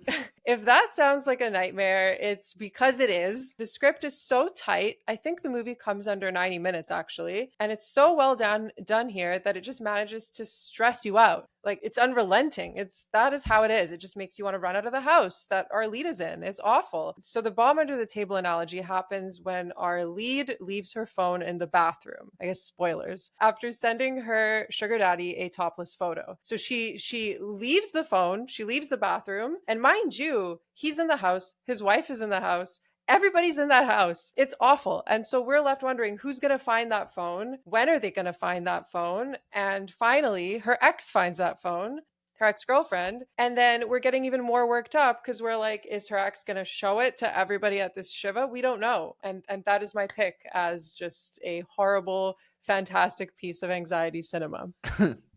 if that sounds like a nightmare, it's because it is. The script is so tight. I think the movie comes under 90 minutes actually. And it's so well done here that it just manages to stress you out. Like, it's unrelenting. That is how it is. It just makes you want to run out of the house that our lead is in. It's awful. So the bomb under the table analogy happens when our lead leaves her phone in the bathroom. I guess spoilers. After sending her sugar daddy a topless photo. So she leaves the phone, she leaves the bathroom, and mind you, he's in the house, his wife is in the house. Everybody's in that house. It's awful. And so we're left wondering who's going to find that phone? When are they going to find that phone? And finally, her ex finds that phone, her ex-girlfriend. And then we're getting even more worked up because we're like, is her ex going to show it to everybody at this shiva? We don't know. And that is my pick as just a horrible, fantastic piece of anxiety cinema.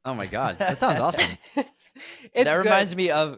Oh my God, that sounds awesome.
It's
that
good.
reminds me of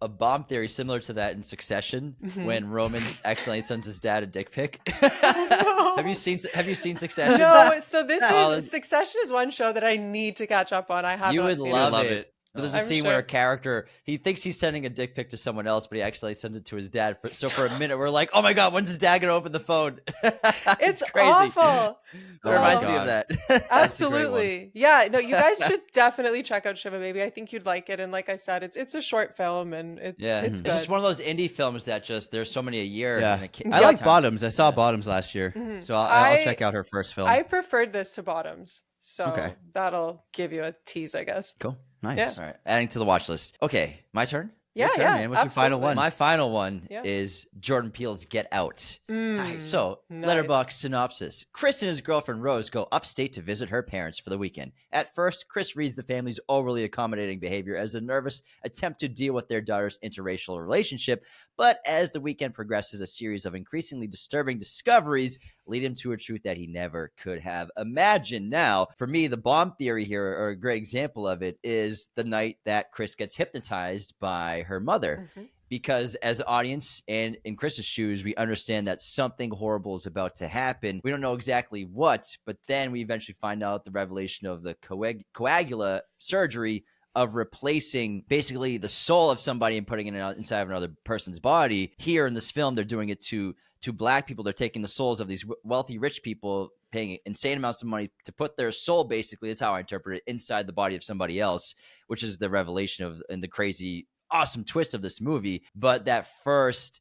a bomb theory similar to that in Succession, when Roman accidentally sends his dad a dick pic. Have you seen Succession?
No, so Succession is one show that I need to catch up on. I have
You
not
would
seen
love
it.
it. But there's a
I'm
scene
sure.
where a character, he thinks he's sending a dick pic to someone else, but he actually sends it to his dad. So for a minute, we're like, oh my God, when's his dad going to open the phone?
It's
crazy.
awful.
It reminds
Oh
me
my
of that.
Absolutely. Yeah, no, you guys should definitely check out Shiva Baby. I think you'd like it. And like I said, it's a short film and it's
It's
good.
just one of those indie films that just, there's so many a year.
Yeah,
and it
I like
time.
Bottoms. I saw Bottoms last year, so I'll check out her first film.
I preferred this to Bottoms. So
Okay.
That'll give you a tease, I guess.
Cool, nice.
Yeah.
All right, adding to the watch list. Okay, my turn.
Yeah,
Your turn,
yeah.
man. What's your final
absolutely.
one?
My final one
Yeah.
is Jordan Peele's Get Out.
Mm,
So,
nice.
Letterboxd synopsis. Chris and his girlfriend Rose go upstate to visit her parents for the weekend. At first, Chris reads the family's overly accommodating behavior as a nervous attempt to deal with their daughter's interracial relationship, but as the weekend progresses, a series of increasingly disturbing discoveries lead him to a truth that he never could have imagined. Now, for me, the bomb theory here, or a great example of it, is the night that Chris gets hypnotized by her mother.
Mhm.
Because as the audience and in Chris's shoes, we understand that something horrible is about to happen. We don't know exactly what, but then we eventually find out the revelation of the coagula surgery of replacing basically the soul of somebody and putting it inside of another person's body. Here in this film, they're doing it to Black people. They're taking the souls of these wealthy, rich people, paying insane amounts of money to put their soul, basically, that's how I interpret it, inside the body of somebody else, which is the revelation of and the crazy awesome twist of this movie. But that first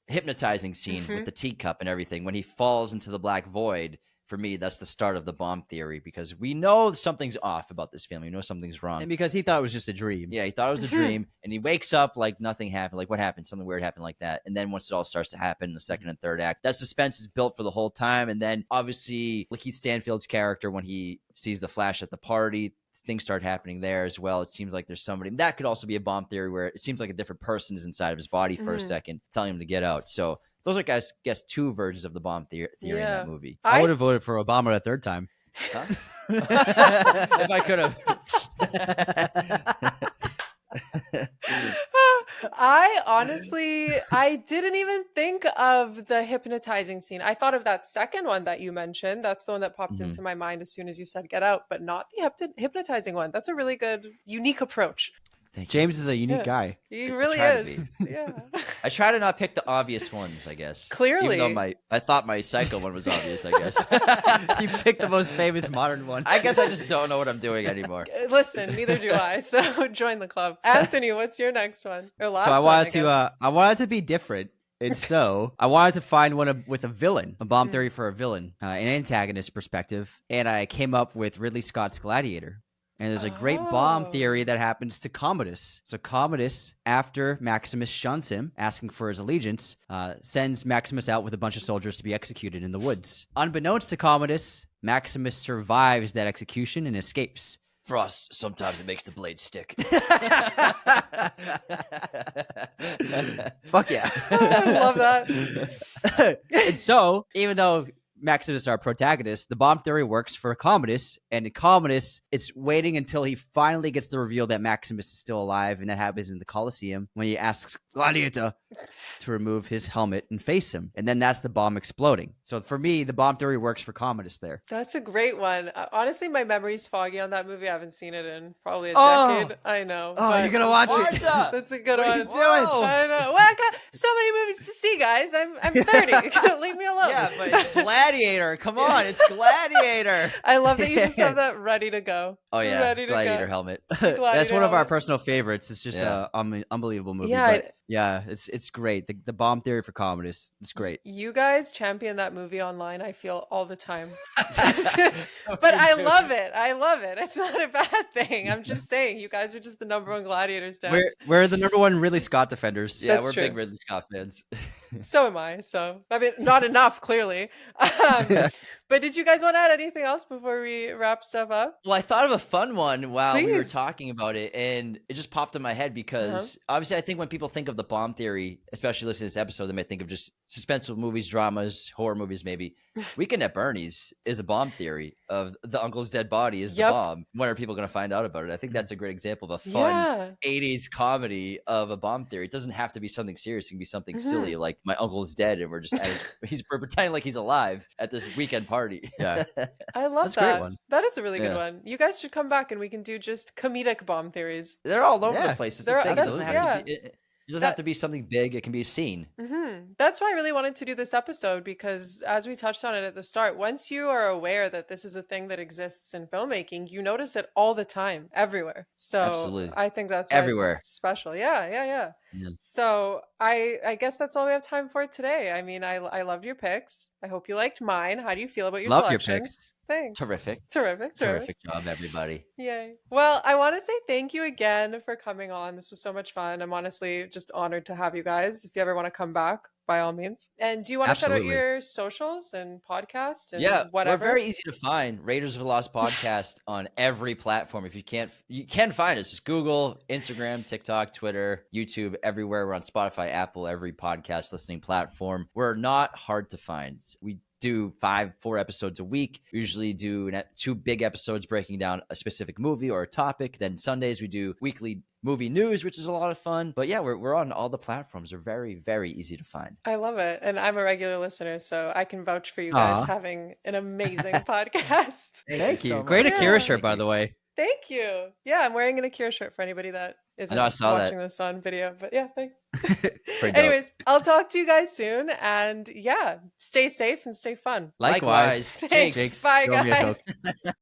hypnotizing scene with the teacup and everything, when he falls into the black void, for me, that's the start of the bomb theory, because we know something's off about this family. We know something's wrong.
And because he thought it was just a dream.
Yeah, he thought it was a dream, and he wakes up like nothing happened. Like, what happened? Something weird happened like that. And then once it all starts to happen in the second and third act, that suspense is built for the whole time. And then obviously Lakeith Stanfield's character, when he sees the Flash at the party, things start happening there as well. It seems like there's somebody. That could also be a bomb theory where it seems like a different person is inside of his body for a second, telling him to get out. So those are, guys, two versions of the bomb theory in that movie.
I would have voted for Obama a third time.
Huh? If I could have.
I didn't even think of the hypnotizing scene. I thought of that second one that you mentioned. That's the one that popped
Mhm.
into my mind as soon as you said Get Out, but not the hypnotizing one. That's a really good, unique approach.
Thank you.
James is a unique
Yeah.
guy.
He
I
really
try to
is. Yeah.
I try to not pick the obvious ones, I guess.
Clearly.
Even though I thought my Psycho one was obvious, I guess.
You picked the most famous modern one.
I guess I just don't know what I'm doing anymore.
Listen, neither do I. So join the club. Anthony, what's your next one? Or last
So
one,
I wanted to be different. And so I wanted to find one with a villain, a bomb theory for a villain, an antagonist perspective. And I came up with Ridley Scott's Gladiator. And there's a great bomb theory that happens to Commodus. So Commodus, after Maximus shuns him, asking for his allegiance, sends Maximus out with a bunch of soldiers to be executed in the woods. Unbeknownst to Commodus, Maximus survives that execution and escapes.
Frost, sometimes it makes the blade stick.
Fuck yeah.
I love that.
And so, even though Maximus is our protagonist, the bomb theory works for Commodus, and Commodus is waiting until he finally gets the reveal that Maximus is still alive, and that happens in the Colosseum when he asks Gladiator to remove his helmet and face him, and then that's the bomb exploding. So for me, the bomb theory works for Commodus there.
That's a great one. Honestly, my memory's foggy on that movie. I haven't seen it in probably a
Oh!
decade. I know.
Oh,
but
you're gonna watch it.
Marta!
That's a good
What
one.
are you doing?
I know. Well, I got so many movies to see, guys. I'm 30. Leave me alone.
Yeah, but it's Gladiator. Come on, it's Gladiator.
I love that you just have that ready to go.
Oh yeah,
Ready to
Gladiator
go.
helmet.
That's one of our
helmet.
personal favorites. It's just
Yeah.
a unbelievable movie.
Yeah,
but yeah, it's great. The bomb theory for Commodus, it's great.
You guys champion that movie online, I feel, all the time. But I love it. I love it. It's not a bad thing. I'm just saying, you guys are just the number one Gladiators dance.
We're the number one Ridley Scott defenders.
Yeah,
That's
we're
true.
big Ridley Scott fans.
So am I. So, I mean, not enough, clearly. But did you guys want to add anything else before we wrap stuff up?
Well, I thought of a fun one while we were
Please.
talking about it, and it just popped in my head because obviously I think when people think of the bomb theory, especially listening to this episode, they might think of just suspenseful movies, dramas, horror movies, maybe. Weekend at Bernie's is a bomb theory of the uncle's dead body is the
Yep.
bomb. When are people going to find out about it? I think that's a great example of a fun
Yeah.
80s comedy of a bomb theory. It doesn't have to be something serious. It can be something silly, like my uncle is dead and we're just we're pretending like he's alive at this weekend party.
Yeah.
I love
That's a great
that.
one.
That is a really good
Yeah.
one. You guys should come back and we can do just comedic bomb theories.
They're all over
Yeah.
the place. It's
They're-
the thing. It doesn't
that's-
have to be. It doesn't have to be something big. It can be a scene.
That's why I really wanted to do this episode because, as we touched on it at the start, once you are aware that this is a thing that exists in filmmaking, you notice it all the time, everywhere. So
Absolutely.
I think that's why
Everywhere.
it's special. Yeah.
Yeah.
So I guess that's all we have time for today. I mean, I loved your picks. I hope you liked mine. How do you feel about your
Love your
selections?
picks.
Thanks.
Terrific.
Terrific.
Job, everybody.
Yay. Well, I want to say thank you again for coming on. This was so much fun. I'm honestly just honored to have you guys. If you ever want to come back, by all means. And do you want to shout out
Absolutely.
your socials and podcast and
Yeah,
whatever?
we're very easy to find. Raiders of the Lost podcast on every platform. If you can find us. Just Google, Instagram, TikTok, Twitter, YouTube, everywhere. We're on Spotify, Apple, every podcast listening platform. We're not hard to find. We do 4 episodes a week. We usually do 2 big episodes breaking down a specific movie or a topic. Then Sundays we do weekly movie news, which is a lot of fun. But yeah, we're on all the platforms. They're very, very easy to find.
I love it. And I'm a regular listener, so I can vouch for you guys
Aw.
having an amazing podcast.
Thank you.
so
Great
much.
Akira
Yeah.
shirt, by the way.
Thank you. Yeah, I'm wearing an Akira shirt for anybody that isn't
I saw that.
watching this on video. But yeah, thanks.
Pretty dope.
Anyways, I'll talk to you guys soon. And yeah, stay safe and stay fun.
Likewise.
Thanks.
Jakes.
Bye,
Romeo
guys.
jokes.